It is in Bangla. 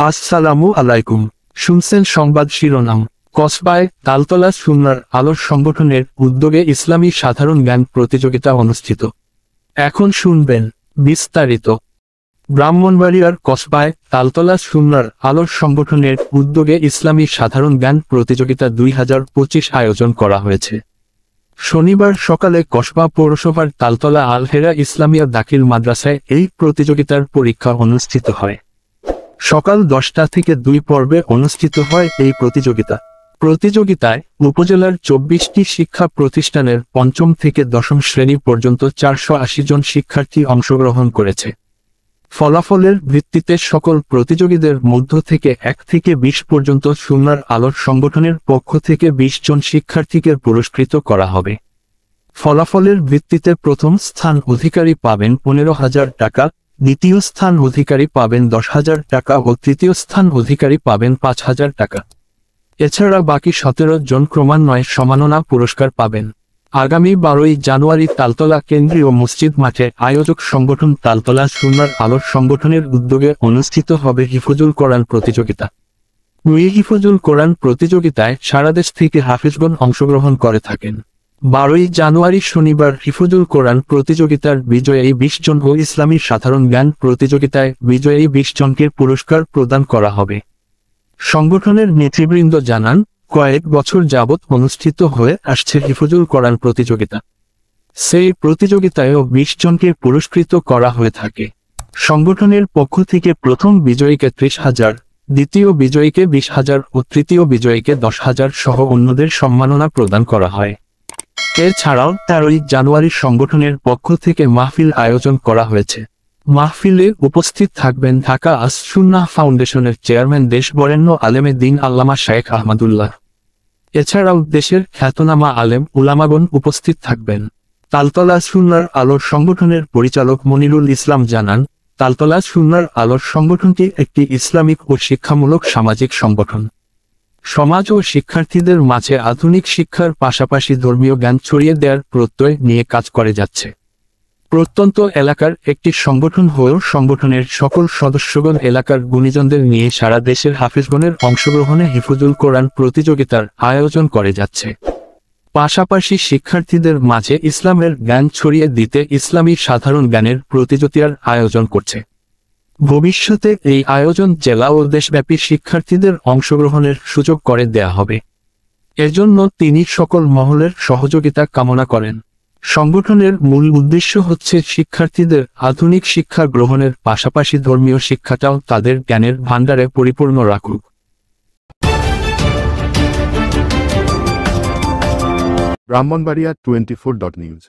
আসসালামু আলাইকুম। শুনছেন সংবাদ শিরোনাম। কসবায় তালতলা সুন্নাহর আলোর সংগঠনের উদ্যোগে ইসলামী সাধারণ জ্ঞান প্রতিযোগিতা অনুষ্ঠিত। এখন শুনবেন বিস্তারিত। ব্রাহ্মণবাড়িয়ার কসবায় তালতলা সুন্নাহর আলোর সংগঠনের উদ্যোগে ইসলামী সাধারণ জ্ঞান প্রতিযোগিতা 2025 আয়োজন করা হয়েছে। শনিবার সকালে কসবা পৌরসভার তালতলা আল হেরা ইসলামিয়া দাখিল মাদ্রাসায় এই প্রতিযোগিতার পরীক্ষা অনুষ্ঠিত হয়। সকাল 10টা থেকে 2 পর্বে অনুষ্ঠিত হয় এই প্রতিযোগিতায় উপজেলার 24টি শিক্ষা প্রতিষ্ঠানের 5ম থেকে 10ম শ্রেণী পর্যন্ত 480 জন শিক্ষার্থী অংশগ্রহণ করেছে। ফলাফলের ভিত্তিতে সকল প্রতিযোগীদের মধ্য থেকে 1 থেকে 20 পর্যন্ত সুন্নাহর আলোর সংগঠনের পক্ষ থেকে 20 জন শিক্ষার্থীকে পুরস্কৃত করা হবে। ফলাফলের ভিত্তিতে প্রথম স্থান অধিকারী পাবেন 15,000 টাকা, দ্বিতীয় স্থান অধিকারী পাবেন 10,000 টাকা ও তৃতীয় স্থান অধিকারী পাবেন 5,000 টাকা। এছাড়া বাকি 17 জন ক্রমান্বয়ে সম্মাননা পুরস্কার পাবেন। আগামী 12ই জানুয়ারি তালতলা কেন্দ্রীয় মসজিদ মাঠে আয়োজক সংগঠন তালতলা সুন্নাহর আলোর সংগঠনের উদ্যোগে অনুষ্ঠিত হবে হিফজুল কোরআন প্রতিযোগিতা। এই হিফজুল কোরআন প্রতিযোগিতায় সারা দেশ থেকে হাফেজগণ অংশগ্রহণ করে থাকেন। 12ই জানুয়ারি শনিবার হিফজুল কোরআন প্রতিযোগিতার বিজয়ী 20 জন ও ইসলামী সাধারণ জ্ঞান প্রতিযোগিতায় বিজয়ী 20 জনকে পুরস্কার প্রদান করা হবে। সংগঠনের নেতৃবৃন্দ জানান, কয়েক বছর যাবৎ অনুষ্ঠিত হয়ে আসছে হিফজুল কোরআন প্রতিযোগিতা। সেই প্রতিযোগিতায়ও 20 জনকে পুরস্কৃত করা হয়ে থাকে। সংগঠনের পক্ষ থেকে প্রথম বিজয়ীকে 30,000, দ্বিতীয় বিজয়ীকে 20,000 ও তৃতীয় বিজয়ীকে 10,000 সহ অন্যদের সম্মাননা প্রদান করা হয়। এছাড়াও 13ই জানুয়ারি সংগঠনের পক্ষ থেকে মাহফিল আয়োজন করা হয়েছে। মাহফিলে উপস্থিত থাকবেন ঢাকা আস-সুন্নাহ ফাউন্ডেশনের চেয়ারম্যান দেশবরেণ্য আলেমে দ্বীন আল্লামা শায়েখ আহমদুল্লাহ। এছাড়াও দেশের খ্যাতনামা আলেম উলামাগণ উপস্থিত থাকবেন। তালতলা সুন্নাহর আলোর সংগঠনের পরিচালক মনিরুল ইসলাম জানান, তালতলা সুন্নাহর আলোর সংগঠনটি একটি ইসলামিক ও শিক্ষামূলক সামাজিক সংগঠন। সমাজ ও শিক্ষার্থীদের মাঝে আধুনিক শিক্ষার পাশাপাশি ধর্মীয় জ্ঞান ছড়িয়ে দেওয়ার প্রত্যয় নিয়ে কাজ করে যাচ্ছে। প্রত্যন্ত এলাকার একটি সংগঠন হয়েও সংগঠনের সকল সদস্যগণ এলাকার গুণীজনদের নিয়ে সারা দেশের হাফেজগণের অংশগ্রহণে হিফজুল কোরআন প্রতিযোগিতার আয়োজন করে যাচ্ছে। পাশাপাশি শিক্ষার্থীদের মাঝে ইসলামের জ্ঞান ছড়িয়ে দিতে ইসলামী সাধারণ জ্ঞানের প্রতিযোগিতার আয়োজন করছে। ভবিষ্যতে এই আয়োজন জেলা ও দেশব্যাপী শিক্ষার্থীদের অংশগ্রহণের সুযোগ করে দেয়া হবে। এজন্য তিনি সকল মহলের সহযোগিতা কামনা করেন। সংগঠনের মূল উদ্দেশ্য হচ্ছে শিক্ষার্থীদের আধুনিক শিক্ষা গ্রহণের পাশাপাশি ধর্মীয় শিক্ষাটাও তাদের জ্ঞানের ভাণ্ডারে পরিপূর্ণ রাখুক। ব্রাহ্মণবাড়িয়া 24.news